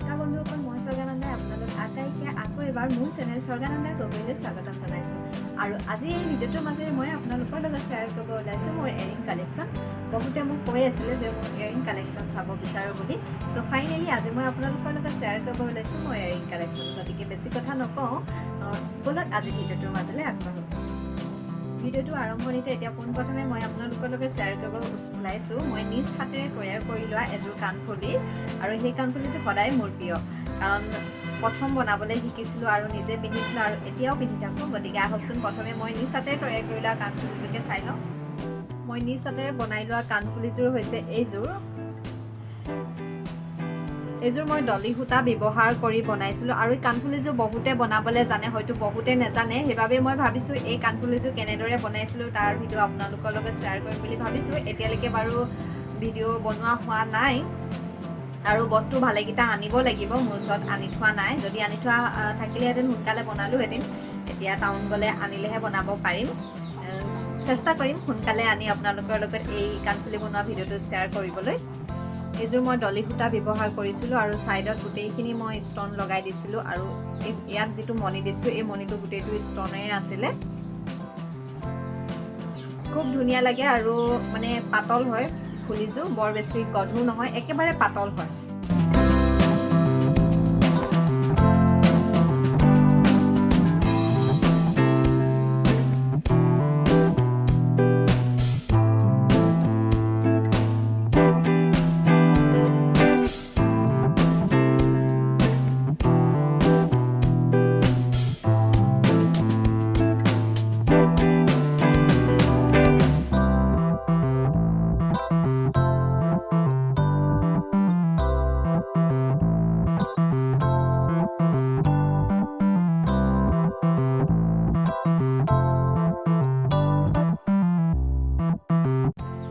নমস্কাৰ বন্ধুসকল, মই স্বৰ্গানন্দাই আপোনালোক আটাইকে আকৌ এবাৰ মোৰ চেনেল স্বৰ্গানন্দা গগৈলৈ স্বাগতম জনাইছোঁ। আৰু আজি এই ভিডিঅ'টোৰ মাজেৰে মই আপোনালোকৰ লগত শ্বেয়াৰ কৰিব ওলাইছোঁ মোৰ এয়াৰিং কালেকশ্যন। বহুতে মোক কৈ আছিলে যে মোৰ এয়াৰিং কালেকশ্যন চাব বিচাৰোঁ বুলি। চ' ফাইনেলি আজি মই আপোনালোকৰ লগত শ্বেয়াৰ কৰিব ওলাইছোঁ মোৰ এয়াৰিং কালেকশ্যন। গতিকে বেছি কথা নকওঁ, ব'লক আজি ভিডিঅ'টোৰ মাজলৈ আগবাঢ়োঁ। ভিডিঅ'টো আৰম্ভণিতে এতিয়া পোনপ্ৰথমে মই আপোনালোকৰ লগত শ্বেয়াৰ কৰিব ওলাইছোঁ মই নিজ হাতেৰে তৈয়াৰ কৰি লোৱা এযোৰ কাণফুলি। আৰু সেই কাণফুলিযোৰ সদায় মোৰ প্ৰিয়, কাৰণ প্ৰথম বনাবলৈ শিকিছিলোঁ আৰু নিজে পিন্ধিছিলোঁ আৰু এতিয়াও পিন্ধি থাকোঁ। গতিকে আহকচোন প্ৰথমে মই নিজ হাতেৰে তৈয়াৰ কৰি লোৱা কাণফুলিযোৰকে চাই লওঁ। মই নিজ হাতেৰে বনাই লোৱা কাণফুলিযোৰ হৈছে এইযোৰ মই ডলি সূতা ব্যৱহাৰ কৰি বনাইছিলোঁ। আৰু এই কাণফুলিযোৰ বহুতে বনাবলৈ জানে, হয়তো বহুতে নাজানে। সেইবাবে মই ভাবিছোঁ এই কাণফুলিযোৰ কেনেদৰে বনাইছিলোঁ তাৰ ভিডিঅ' আপোনালোকৰ লগত শ্বেয়াৰ কৰিম বুলি ভাবিছোঁ। এতিয়ালৈকে বাৰু ভিডিঅ' বনোৱা হোৱা নাই আৰু বস্তু ভালেকেইটা আনিব লাগিব, মোৰ ওচৰত আনি থোৱা নাই। যদি আনি থোৱা থাকিলেহেঁতেন সোনকালে বনালোহেঁতেন। এতিয়া টাউন গ'লে আনিলেহে বনাব পাৰিম। চেষ্টা কৰিম সোনকালে আনি আপোনালোকৰ লগত এই কাণফুলি বনোৱা ভিডিঅ'টো শ্বেয়াৰ কৰিবলৈ। এইযোৰ মই ডলি সূতা ব্যৱহাৰ কৰিছিলোঁ আৰু ছাইডত গোটেইখিনি মই ষ্টন লগাই দিছিলোঁ। আৰু ইয়াত যিটো মণি দিছোঁ এই মণিটো গোটেইটো ষ্টনেৰে আছিলে। খুব ধুনীয়া লাগে আৰু মানে পাতল হয় ফুলিযোৰ, বৰ বেছি গধুৰ নহয়, একেবাৰে পাতল হয়।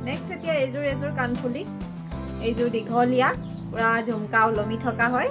নেক্সট এতিয়া এইযোৰ কাণফুলি, এইযোৰ দীঘলীয়া, পুৰা ঝুমকা ওলমি থকা হয়।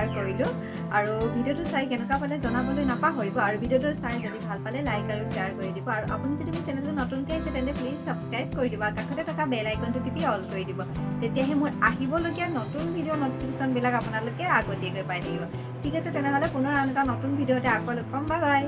শ্বেয়াৰ কৰিলোঁ আৰু ভিডিঅ'টো চাই কেনেকুৱা পালে জনাবলৈ নাপাহৰিব আৰু ভিডিঅ'টো চাই যদি ভাল পালে লাইক আৰু শ্বেয়াৰ কৰি দিব আৰু আপুনি যদি মোৰ চেনেলটো নতুনকৈ আহিছে তেন্তে প্লিজ ছাবস্ক্ৰাইব কৰি দিব আৰু কাষতে থকা বেল আইকনটো টিপি অল কৰি দিব তেতিয়াহে মোৰ আহিবলগীয়া নতুন ভিডিঅ' নটিফিকেশ্যনবিলাক আপোনালোকে আগতীয়াকৈ পাই থাকিব ঠিক আছে তেনেহ'লে পুনৰ আন এটা নতুন ভিডিঅ'তে আকৌ লগ পাম বাই বাই